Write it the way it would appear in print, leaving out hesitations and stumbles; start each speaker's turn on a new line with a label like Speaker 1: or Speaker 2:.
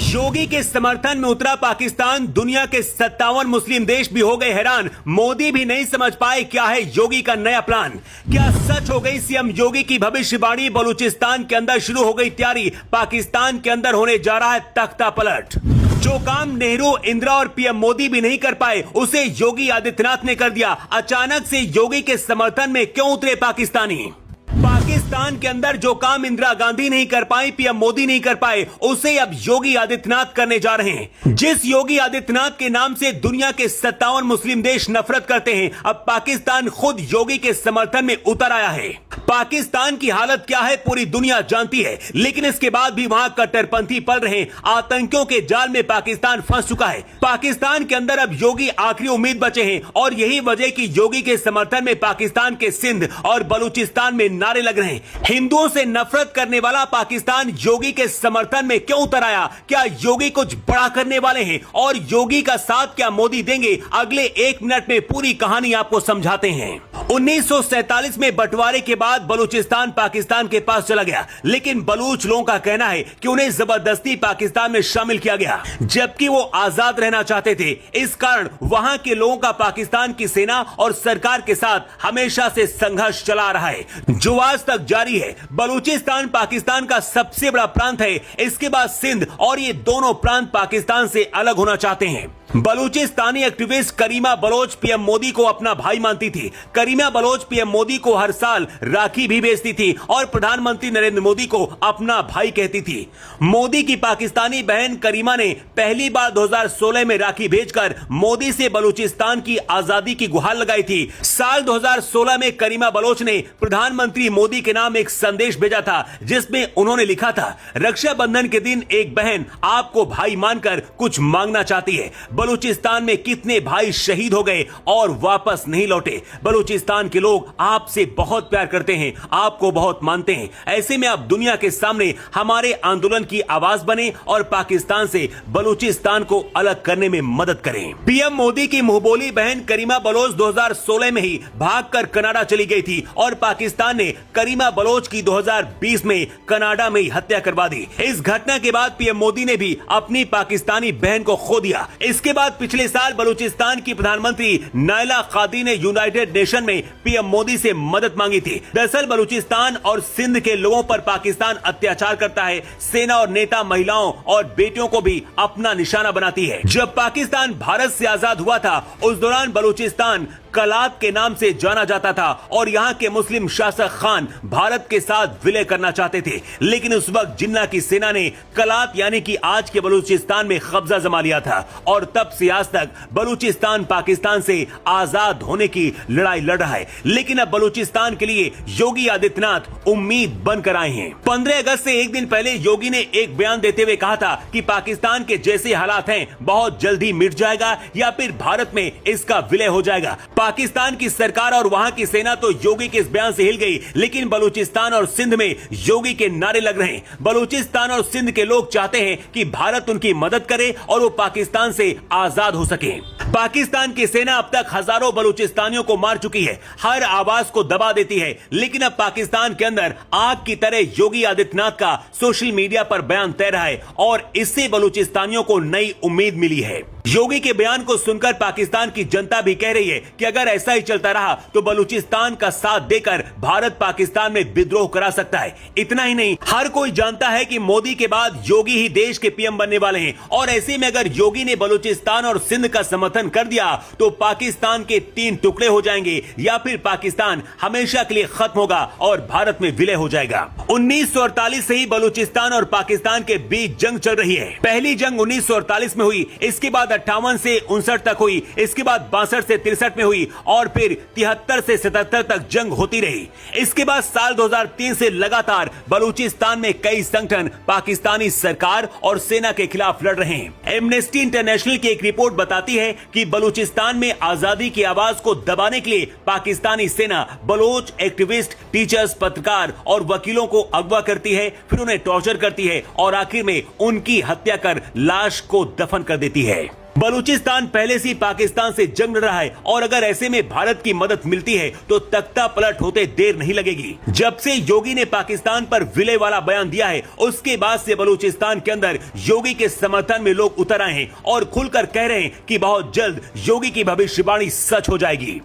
Speaker 1: योगी के समर्थन में उतरा पाकिस्तान। दुनिया के 57 मुस्लिम देश भी हो गए हैरान। मोदी भी नहीं समझ पाए क्या है योगी का नया प्लान। क्या सच हो गई सीएम योगी की भविष्यवाणी? बलूचिस्तान के अंदर शुरू हो गई तैयारी। पाकिस्तान के अंदर होने जा रहा है तख्ता पलट। जो काम नेहरू, इंदिरा और पीएम मोदी भी नहीं कर पाए, उसे योगी आदित्यनाथ ने कर दिया। अचानक से योगी के समर्थन में क्यों उतरे पाकिस्तानी? पाकिस्तान के अंदर जो काम इंदिरा गांधी नहीं कर पाई, पीएम मोदी नहीं कर पाए, उसे अब योगी आदित्यनाथ करने जा रहे हैं। जिस योगी आदित्यनाथ के नाम से दुनिया के 57 मुस्लिम देश नफरत करते हैं, अब पाकिस्तान खुद योगी के समर्थन में उतर आया है। पाकिस्तान की हालत क्या है पूरी दुनिया जानती है, लेकिन इसके बाद भी वहां कट्टरपंथी पल रहे। आतंकियों के जाल में पाकिस्तान फंस चुका है। पाकिस्तान के अंदर अब योगी आखिरी उम्मीद बचे हैं और यही वजह कि योगी के समर्थन में पाकिस्तान के सिंध और बलूचिस्तान में नारे लग रहे हैं। हिंदुओं से नफरत करने वाला पाकिस्तान योगी के समर्थन में क्यों उतर आया? क्या योगी कुछ बड़ा करने वाले हैं और योगी का साथ क्या मोदी देंगे? अगले 1 मिनट में पूरी कहानी आपको समझाते हैं। 1947 में बंटवारे के बाद बलूचिस्तान पाकिस्तान के पास चला गया, लेकिन बलूच लोगों का कहना है कि उन्हें जबरदस्ती पाकिस्तान में शामिल किया गया, जबकि वो आजाद रहना चाहते थे। इस कारण वहां के लोगों का पाकिस्तान की सेना और सरकार के साथ हमेशा से संघर्ष चला रहा है, जो आज तक जारी है। बलूचिस्तान पाकिस्तान का सबसे बड़ा प्रांत है, इसके बाद सिंध, और ये दोनों प्रांत पाकिस्तान से अलग होना चाहते हैं। बलूचिस्तानी एक्टिविस्ट करीमा बलोच पीएम मोदी को अपना भाई मानती थी। करीमा बलोच पीएम मोदी को हर साल राखी भी भेजती थी और प्रधानमंत्री नरेंद्र मोदी को अपना भाई कहती थी। मोदी की पाकिस्तानी बहन करीमा ने पहली बार 2016 में राखी भेजकर मोदी से बलूचिस्तान की आजादी की गुहार लगाई थी। साल 2016 में करीमा बलोच ने प्रधानमंत्री मोदी के नाम एक संदेश भेजा था, जिसमें उन्होंने लिखा था, रक्षाबंधन के दिन एक बहन आपको भाई मानकर कुछ मांगना चाहती है। बलूचिस्तान में कितने भाई शहीद हो गए और वापस नहीं लौटे। बलूचिस्तान के लोग आपसे बहुत प्यार करते हैं, आपको बहुत मानते हैं। ऐसे में आप दुनिया के सामने हमारे आंदोलन की आवाज बने और पाकिस्तान से बलूचिस्तान को अलग करने में मदद करें। पीएम मोदी की मुंहबोली बहन करीमा बलोच 2016 में ही भागकर कनाडा चली गई थी और पाकिस्तान ने करीमा बलोच की 2020 में कनाडा में ही हत्या करवा दी। इस घटना के बाद पीएम मोदी ने भी अपनी पाकिस्तानी बहन को खो दिया। इसके बाद पिछले साल बलूचिस्तान की प्रधानमंत्री नायला कादी ने यूनाइटेड नेशन में पीएम मोदी से मदद मांगी थी। दरअसल बलूचिस्तान और सिंध के लोगों पर पाकिस्तान अत्याचार करता है। सेना और नेता महिलाओं और बेटियों को भी अपना निशाना बनाती है। जब पाकिस्तान भारत से आजाद हुआ था, उस दौरान बलूचिस्तान कलात के नाम से जाना जाता था और यहाँ के मुस्लिम शासक खान भारत के साथ विलय करना चाहते थे, लेकिन उस वक्त जिन्ना की सेना ने कलात यानी कि आज के बलूचिस्तान में कब्जा जमा लिया था और तब से आज तक बलूचिस्तान पाकिस्तान से आजाद होने की लड़ाई लड़ रहा है। लेकिन अब बलूचिस्तान के लिए योगी आदित्यनाथ उम्मीद बनकर आए हैं। 15 अगस्त से एक दिन पहले योगी ने एक बयान देते हुए कहा था कि पाकिस्तान के जैसे हालात हैं बहुत जल्दी मिट जाएगा या फिर भारत में इसका विलय हो जाएगा। पाकिस्तान की सरकार और वहां की सेना तो योगी के इस बयान से हिल गई, लेकिन बलूचिस्तान और सिंध में योगी के नारे लग रहे हैं। बलूचिस्तान और सिंध के लोग चाहते हैं कि भारत उनकी मदद करे और वो पाकिस्तान से आजाद हो सके। पाकिस्तान की सेना अब तक हजारों बलूचिस्तानियों को मार चुकी है, हर आवाज को दबा देती है, लेकिन अब पाकिस्तान के अंदर आग की तरह योगी आदित्यनाथ का सोशल मीडिया पर बयान तैर रहा है और इससे बलूचिस्तानियों को नई उम्मीद मिली है। योगी के बयान को सुनकर पाकिस्तान की जनता भी कह रही है कि अगर ऐसा ही चलता रहा तो बलूचिस्तान का साथ देकर भारत पाकिस्तान में विद्रोह करा सकता है। इतना ही नहीं, हर कोई जानता है कि मोदी के बाद योगी ही देश के पीएम बनने वाले हैं और ऐसे में अगर योगी ने बलूचिस्तान और सिंध का समर्थन कर दिया तो पाकिस्तान के 3 टुकड़े हो जाएंगे या फिर पाकिस्तान हमेशा के लिए खत्म होगा और भारत में विलय हो जाएगा। 1948 से ही बलूचिस्तान और पाकिस्तान के बीच जंग चल रही है। पहली जंग 1948 में हुई, इसके बाद 58 से 59 तक हुई, इसके बाद 62 से 63 में हुई और फिर 73 से 77 तक जंग होती रही। इसके बाद साल 2003 से लगातार बलूचिस्तान में कई संगठन पाकिस्तानी सरकार और सेना के खिलाफ लड़ रहे हैं। एमनेस्टी इंटरनेशनल की एक रिपोर्ट बताती है कि बलूचिस्तान में आजादी की आवाज को दबाने के लिए पाकिस्तानी सेना बलोच एक्टिविस्ट, टीचर्स, पत्रकार और वकीलों को अगवा करती है, फिर उन्हें टॉर्चर करती है और आखिर में उनकी हत्या कर लाश को दफन कर देती है। बलूचिस्तान पहले से ही पाकिस्तान से जंग लड़ रहा है और अगर ऐसे में भारत की मदद मिलती है तो तख्ता पलट होते देर नहीं लगेगी। जब से योगी ने पाकिस्तान पर विलय वाला बयान दिया है उसके बाद से बलूचिस्तान के अंदर योगी के समर्थन में लोग उतर आए हैं और खुलकर कह रहे हैं कि बहुत जल्द योगी की भविष्यवाणी सच हो जाएगी।